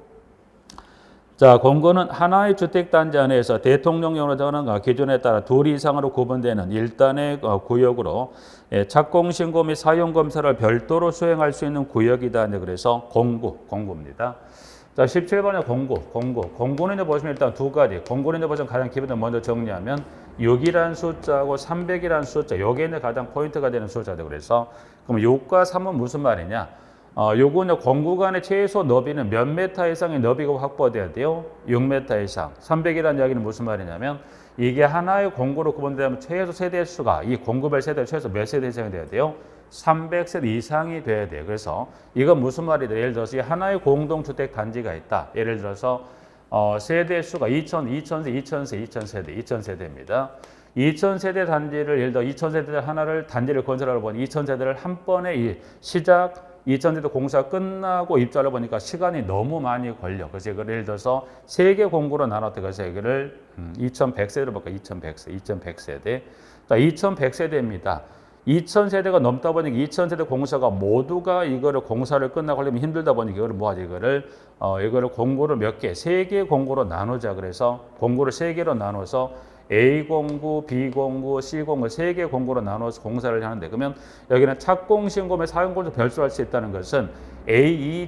자, 공구는 하나의 주택단지 안에서 대통령령으로 정하는 기준에 따라 둘 이상으로 구분되는 일단의 구역으로 착공신고 및 사용검사를 별도로 수행할 수 있는 구역이다. 그래서 공구입니다. 자, 17번에 공구는 보시면 일단 두 가지. 공구는 보시면 가장 기본적으로 먼저 정리하면 6이라는 숫자하고 300이라는 숫자. 요게 가장 포인트가 되는 숫자죠. 그래서 그럼 6과 3은 무슨 말이냐? 요거는 공구 간의 최소 너비는 몇 메타 이상의 너비가 확보돼야 돼요? 6m 이상. 300이라는 이야기는 무슨 말이냐면 이게 하나의 공구로 구분되면 최소 세대 수가 이 공구별 세대 최소 몇 세대 이상이 돼야 돼요? 300세대 이상이 돼야 돼요. 그래서 이건 무슨 말이죠? 예를 들어서 하나의 공동주택 단지가 있다. 예를 들어서 세대 수가 2000세대입니다. 2000세대 단지를 예를 들어 2000세대 하나를 단지를 건설하러 보니 2000세대를 한 번에 이 시작 2000세대 공사가 끝나고 입주하려 보니까 시간이 너무 많이 걸려. 그래서 이걸 예를 들어서 3개 공구로 나눴다. 그래서 이거를 2100세대로 볼까? 2100세대. 자, 2100세대입니다. 2000세대가 넘다 보니까 2000세대 공사가 모두가 이거를 공사를 끝나고 하려면 힘들다 보니까 이거를 뭐하지? 이거를 공구를 몇 개? 3개 공구로 나누자. 그래서 공구를 3개로 나눠서 A 공구, B 공구, C 공구 3개 공구로 나눠서 공사를 하는데 그러면 여기는 착공신고 및 사용공사 별수할 수 있다는 것은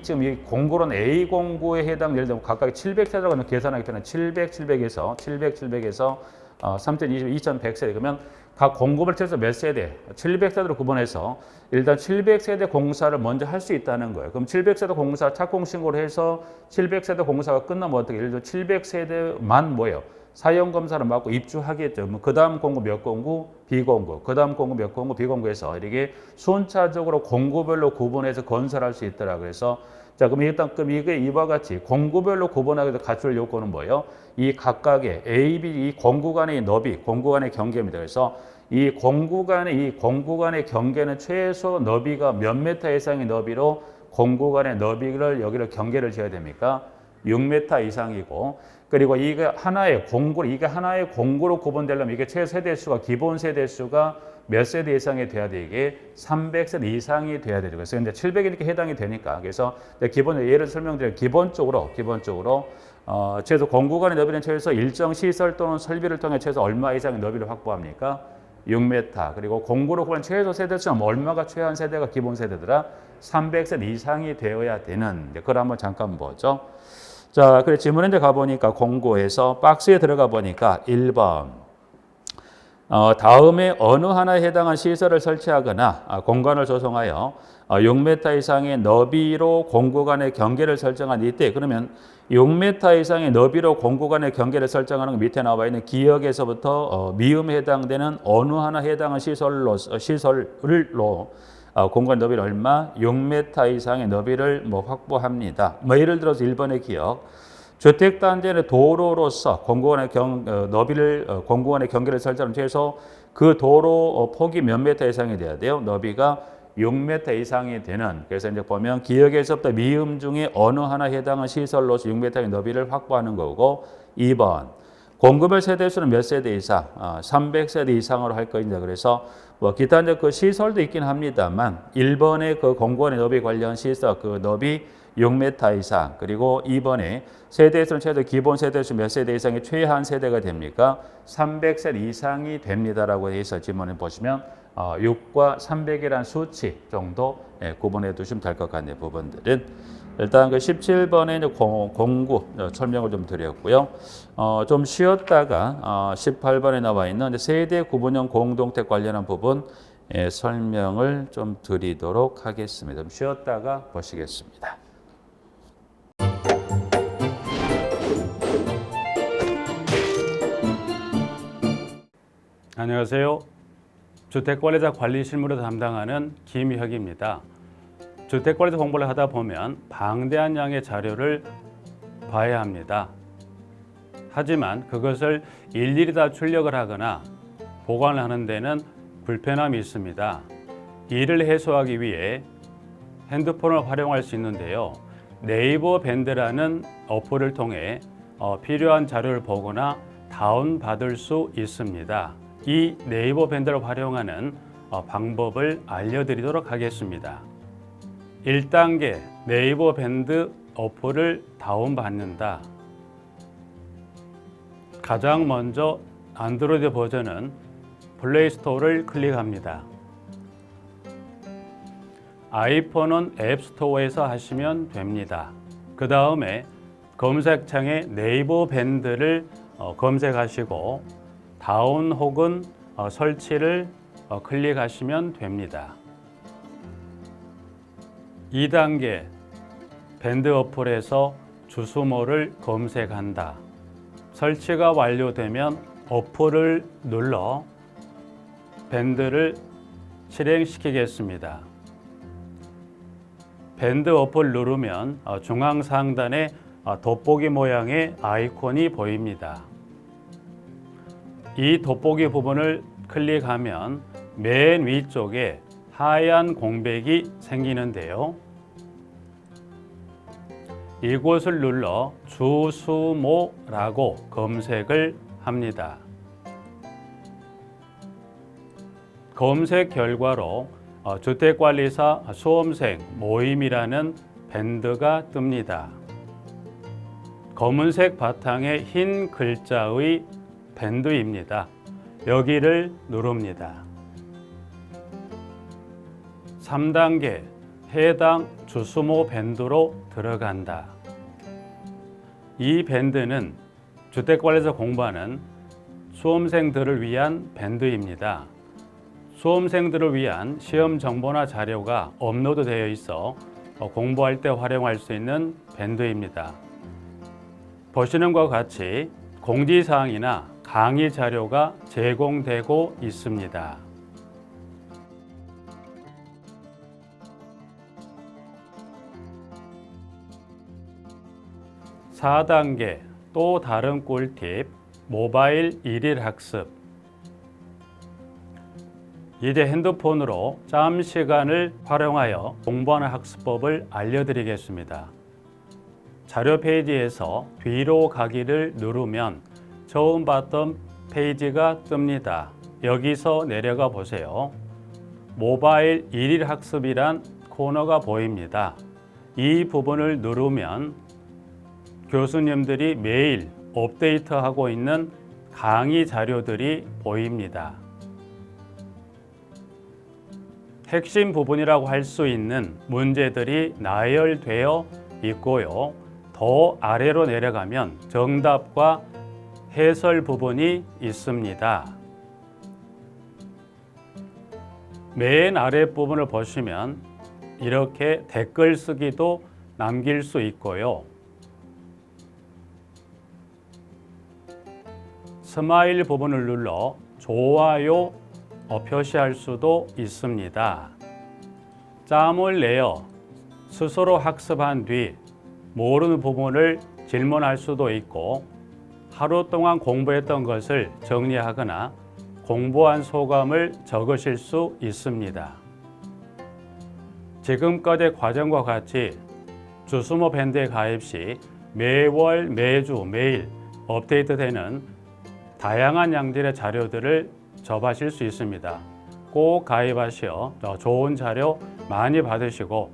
지금 이 공구는 A 공구에 해당 예를 들면 각각 700세대라고 계산하기 때문에 700에서 3020, 2100세대 그러면 각 공급을 쳐서 몇 세대? 700세대로 구분해서 일단 700세대 공사를 먼저 할 수 있다는 거예요. 그럼 700세대 공사 착공신고를 해서 700세대 공사가 끝나면 어떻게? 예를 들어 700세대만 뭐예요? 사용검사를 맡고 입주하겠죠. 그 다음 공구 몇 공구? 비공구. 그 다음 공구 몇 공구? 비공구에서 이렇게 순차적으로 공구별로 구분해서 건설할 수 있더라. 그래서 자, 그럼 이게 이와 같이 공구별로 구분하기 위해서 갖출 요건은 뭐예요? 이 각각의 A, B, 이 공구 간의 너비, 공구 간의 경계입니다. 그래서 이 공구 간의 경계는 최소 너비가 몇 메타 이상의 너비로 공구 간의 너비를 여기를 경계를 지어야 됩니까? 6m 이상이고 그리고 이게 하나의 공구로 구분되려면 이게 최세대 수가 기본 세대 수가 몇 세대 이상이 돼야 돼 이게 300세대 이상이 돼야 되죠. 그래서 이제 700이니까 해당이 되니까 그래서 예를 설명드리면 기본적으로 최소 공구 간의 너비는 최소 일정 시설 또는 설비를 통해 최소 얼마 이상의 너비를 확보합니까? 6m. 그리고 공구로 구분 최소 세대 수는 얼마가 최한 세대가 기본 세대더라? 300세대 이상이 되어야 되는 그걸 한번 잠깐 보죠. 자, 그래 지문에 이제 가보니까 공고에서 박스에 들어가 보니까 1번 다음에 어느 하나에 해당한 시설을 설치하거나 공간을 조성하여 6m 이상의 너비로 공구 간의 경계를 설정한 이때 그러면 6m 이상의 너비로 공구 간의 경계를 설정하는 것 밑에 나와 있는 기역에서부터 미음에 해당되는 어느 하나 해당한 시설로 공간 너비를 얼마? 6m 이상의 너비를 확보합니다. 예를 들어서 1번의 기억. 주택단지의 도로로서 공구간의 경계를 설정하는 최소 그 도로 폭이 몇 메타 이상이 돼야 돼요? 너비가 6m 이상이 되는. 그래서 이제 보면 기역에서부터 미음 중에 어느 하나 해당한 시설로서 6m의 너비를 확보하는 거고 2번. 공급별 세대수는 몇 세대 이상? 300세대 이상으로 할 거입니다. 그래서 기타 이제 그 시설도 있긴 합니다만 1번의 그 공구간의 너비 관련 시설 그 너비 6m 이상 그리고 2번에 세대수는 최소 기본 세대수 몇 세대 이상이 최한 세대가 됩니까? 300세대 이상이 됩니다라고 해서 지문에 보시면 6과 300이라는 수치 정도 구분해 두시면 될 것 같네요. 부분들은 일단 그 17번에 이제 공구 설명을 좀 드렸고요. 좀 쉬었다가 18번에 나와 있는 이제 세대 구분형 공동택 관련한 부분 설명을 좀 드리도록 하겠습니다. 좀 쉬었다가 보시겠습니다. 안녕하세요. 주택관리자 관리 실무를 담당하는 김혁입니다. 주택관리자 공부를 하다 보면 방대한 양의 자료를 봐야 합니다. 하지만 그것을 일일이 다 출력을 하거나 보관을 하는 데는 불편함이 있습니다. 이를 해소하기 위해 핸드폰을 활용할 수 있는데요. 네이버 밴드라는 어플을 통해 필요한 자료를 보거나 다운받을 수 있습니다. 이 네이버 밴드를 활용하는 방법을 알려드리도록 하겠습니다. 1단계 네이버 밴드 어플을 다운받는다. 가장 먼저 안드로이드 버전은 플레이스토어를 클릭합니다. 아이폰은 앱스토어에서 하시면 됩니다. 그 다음에 검색창에 네이버 밴드를 검색하시고 다운 혹은 설치를 클릭하시면 됩니다. 2단계 밴드 어플에서 주소모를 검색한다. 설치가 완료되면 어플을 눌러 밴드를 실행시키겠습니다. 밴드 어플 누르면 중앙 상단에 돋보기 모양의 아이콘이 보입니다. 이 돋보기 부분을 클릭하면 맨 위쪽에 하얀 공백이 생기는데요. 이곳을 눌러 주수모라고 검색을 합니다. 검색 결과로 주택관리사 수험생 모임이라는 밴드가 뜹니다. 검은색 바탕에 흰 글자의 밴드입니다. 여기를 누릅니다. 3단계 해당 주수모 밴드로 들어간다. 이 밴드는 주택관리사 공부하는 수험생들을 위한 밴드입니다. 수험생들을 위한 시험 정보나 자료가 업로드되어 있어 공부할 때 활용할 수 있는 밴드입니다. 보시는 것과 같이 공지사항이나 강의 자료가 제공되고 있습니다. 4단계 또 다른 꿀팁 모바일 일일 학습. 이제 핸드폰으로 짬 시간을 활용하여 공부하는 학습법을 알려드리겠습니다. 자료 페이지에서 뒤로 가기를 누르면 처음 봤던 페이지가 뜹니다. 여기서 내려가 보세요. 모바일 일일 학습이란 코너가 보입니다. 이 부분을 누르면 교수님들이 매일 업데이트하고 있는 강의 자료들이 보입니다. 핵심 부분이라고 할 수 있는 문제들이 나열되어 있고요. 더 아래로 내려가면 정답과 해설 부분이 있습니다. 맨 아래 부분을 보시면 이렇게 댓글 쓰기도 남길 수 있고요. 스마일 부분을 눌러 좋아요 표시할 수도 있습니다. 짬을 내어 스스로 학습한 뒤 모르는 부분을 질문할 수도 있고 하루 동안 공부했던 것을 정리하거나 공부한 소감을 적으실 수 있습니다. 지금까지의 과정과 같이 주수모 밴드에 가입 시 매월, 매주, 매일 업데이트되는 다양한 양질의 자료들을 접하실 수 있습니다. 꼭 가입하시어 좋은 자료 많이 받으시고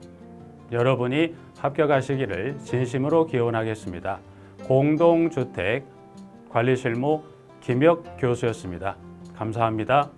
여러분이 합격하시기를 진심으로 기원하겠습니다. 공동주택 관리실무 김혁 교수였습니다. 감사합니다.